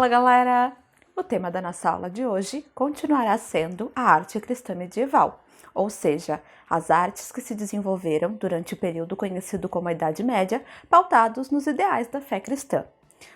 Fala galera! O tema da nossa aula de hoje continuará sendo a arte cristã medieval, ou seja, as artes que se desenvolveram durante o período conhecido como a Idade Média, pautados nos ideais da fé cristã.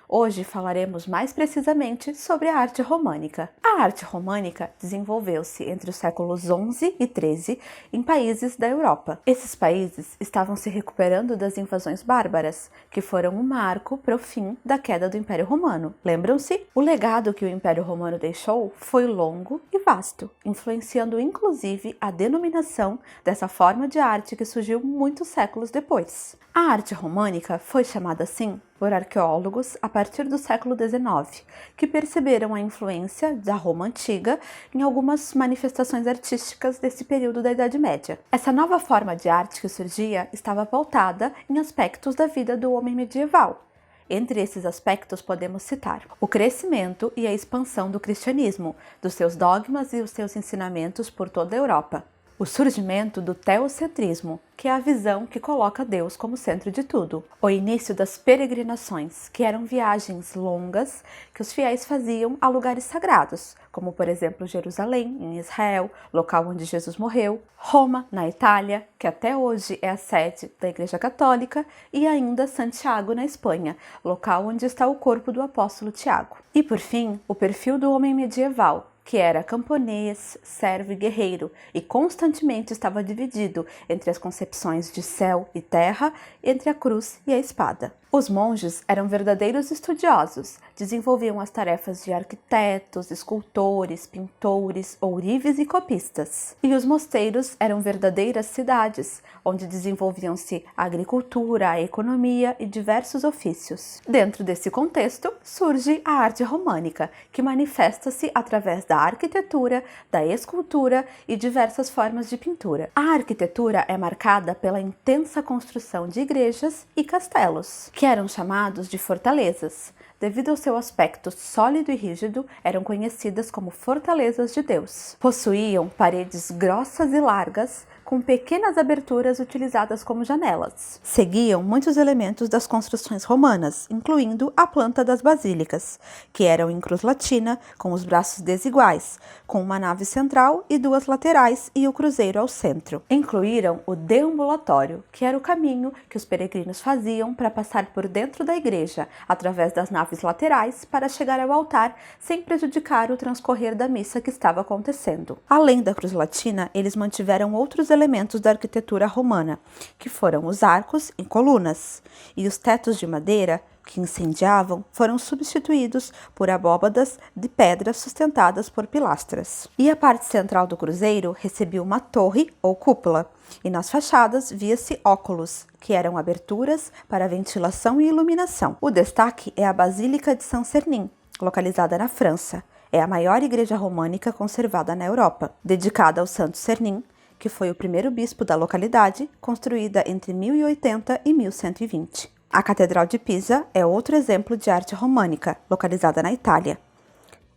Hoje falaremos mais precisamente sobre a arte românica. A arte românica desenvolveu-se entre os séculos XI e XIII em países da Europa. Esses países estavam se recuperando das invasões bárbaras, que foram um marco para o fim da queda do Império Romano. Lembram-se? O legado que o Império Romano deixou foi longo e vasto, influenciando inclusive a denominação dessa forma de arte que surgiu muitos séculos depois. A arte românica foi chamada assim por arqueólogos a partir do século XIX, que perceberam a influência da Roma antiga em algumas manifestações artísticas desse período da Idade Média. Essa nova forma de arte que surgia estava pautada em aspectos da vida do homem medieval. Entre esses aspectos podemos citar o crescimento e a expansão do cristianismo, dos seus dogmas e os seus ensinamentos por toda a Europa. O surgimento do teocentrismo, que é a visão que coloca Deus como centro de tudo. O início das peregrinações, que eram viagens longas que os fiéis faziam a lugares sagrados, como por exemplo Jerusalém, em Israel, local onde Jesus morreu, Roma, na Itália, que até hoje é a sede da Igreja Católica, e ainda Santiago, na Espanha, local onde está o corpo do apóstolo Tiago. E por fim, o perfil do homem medieval, que era camponês, servo e guerreiro, e constantemente estava dividido entre as concepções de céu e terra, entre a cruz e a espada. Os monges eram verdadeiros estudiosos, desenvolviam as tarefas de arquitetos, escultores, pintores, ourives e copistas. E os mosteiros eram verdadeiras cidades, onde desenvolviam-se a agricultura, a economia e diversos ofícios. Dentro desse contexto, surge a arte românica, que manifesta-se através da arquitetura, da escultura e diversas formas de pintura. A arquitetura é marcada pela intensa construção de igrejas e castelos, que eram chamados de fortalezas. Devido ao seu aspecto sólido e rígido, eram conhecidas como fortalezas de Deus. Possuíam paredes grossas e largas, com pequenas aberturas utilizadas como janelas. Seguiam muitos elementos das construções romanas, incluindo a planta das basílicas, que eram em cruz latina, com os braços desiguais, com uma nave central e duas laterais e o cruzeiro ao centro. Incluíram o deambulatório, que era o caminho que os peregrinos faziam para passar por dentro da igreja, através das naves laterais, para chegar ao altar, sem prejudicar o transcorrer da missa que estava acontecendo. Além da cruz latina, eles mantiveram outros elementos da arquitetura romana, que foram os arcos e colunas, e os tetos de madeira que incendiavam foram substituídos por abóbadas de pedra sustentadas por pilastras. E a parte central do cruzeiro recebia uma torre ou cúpula, e nas fachadas via-se óculos, que eram aberturas para ventilação e iluminação. O destaque é a Basílica de Saint-Sernin, localizada na França. É a maior igreja românica conservada na Europa, dedicada ao santo Sernin, que foi o primeiro bispo da localidade, construída entre 1080 e 1120. A Catedral de Pisa é outro exemplo de arte românica, localizada na Itália.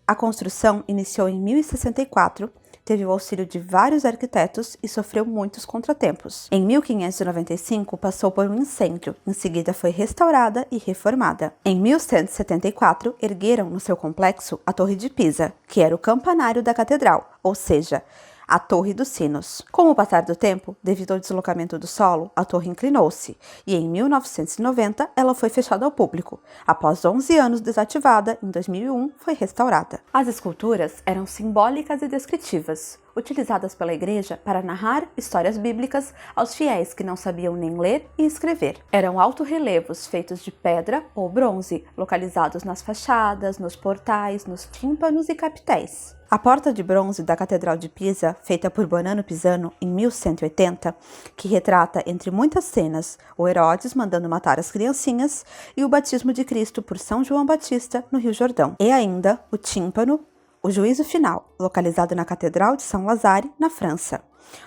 A construção iniciou em 1064, teve o auxílio de vários arquitetos e sofreu muitos contratempos. Em 1595, passou por um incêndio, em seguida foi restaurada e reformada. Em 1174, ergueram no seu complexo a Torre de Pisa, que era o campanário da catedral, ou seja, a Torre dos Sinos. Com o passar do tempo, devido ao deslocamento do solo, a torre inclinou-se e em 1990 ela foi fechada ao público. Após 11 anos desativada, em 2001 foi restaurada. As esculturas eram simbólicas e descritivas, utilizadas pela igreja para narrar histórias bíblicas aos fiéis que não sabiam nem ler e escrever. Eram altorrelevos feitos de pedra ou bronze, localizados nas fachadas, nos portais, nos tímpanos e capitéis. A porta de bronze da Catedral de Pisa, feita por Bonanno Pisano em 1180, que retrata, entre muitas cenas, o Herodes mandando matar as criancinhas e o batismo de Cristo por São João Batista no Rio Jordão. E ainda o tímpano, o juízo final, localizado na Catedral de São Lazare, na França,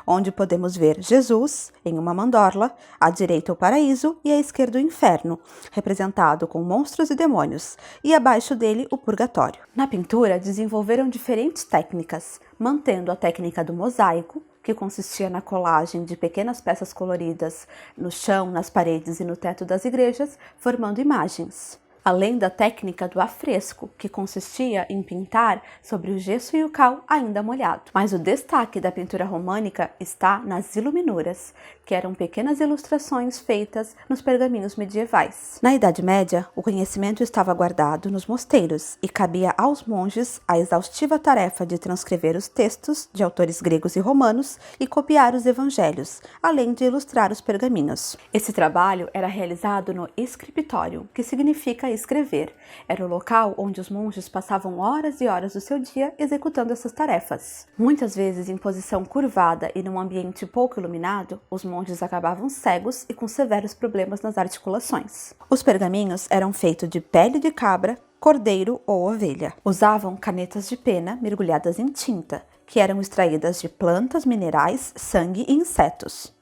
onde podemos ver Jesus em uma mandorla, à direita o paraíso e à esquerda o inferno, representado com monstros e demônios, e abaixo dele o purgatório. Na pintura desenvolveram diferentes técnicas, mantendo a técnica do mosaico, que consistia na colagem de pequenas peças coloridas no chão, nas paredes e no teto das igrejas, formando imagens. além da técnica do afresco, que consistia em pintar sobre o gesso e o cal ainda molhado. Mas o destaque da pintura românica está nas iluminuras, que eram pequenas ilustrações feitas nos pergaminhos medievais. Na Idade Média, o conhecimento estava guardado nos mosteiros e cabia aos monges a exaustiva tarefa de transcrever os textos de autores gregos e romanos e copiar os evangelhos, além de ilustrar os pergaminhos. Esse trabalho era realizado no escritório, que significa escrever. Era o local onde os monges passavam horas e horas do seu dia executando essas tarefas. Muitas vezes em posição curvada e num ambiente pouco iluminado, os monges acabavam cegos e com severos problemas nas articulações. Os pergaminhos eram feitos de pele de cabra, cordeiro ou ovelha. Usavam canetas de pena mergulhadas em tinta, que eram extraídas de plantas, minerais, sangue e insetos.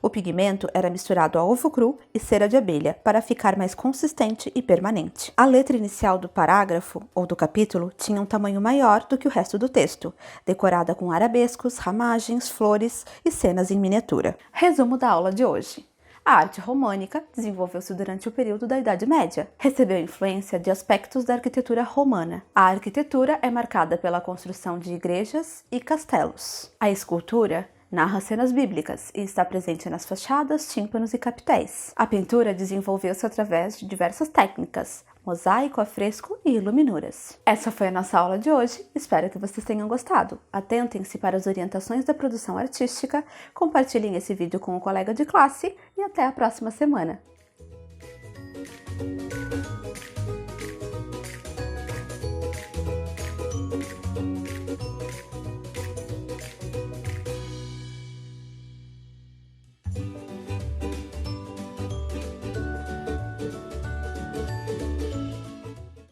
O pigmento era misturado a ovo cru e cera de abelha para ficar mais consistente e permanente. A letra inicial do parágrafo ou do capítulo tinha um tamanho maior do que o resto do texto, decorada com arabescos, ramagens, flores e cenas em miniatura. Resumo da aula de hoje. A arte românica desenvolveu-se durante o período da Idade Média. Recebeu influência de aspectos da arquitetura romana. A arquitetura é marcada pela construção de igrejas e castelos. A escultura narra cenas bíblicas e está presente nas fachadas, tímpanos e capitéis. A pintura desenvolveu-se através de diversas técnicas, mosaico, afresco e iluminuras. Essa foi a nossa aula de hoje, espero que vocês tenham gostado. Atentem-se para as orientações da produção artística, compartilhem esse vídeo com um colega de classe e até a próxima semana.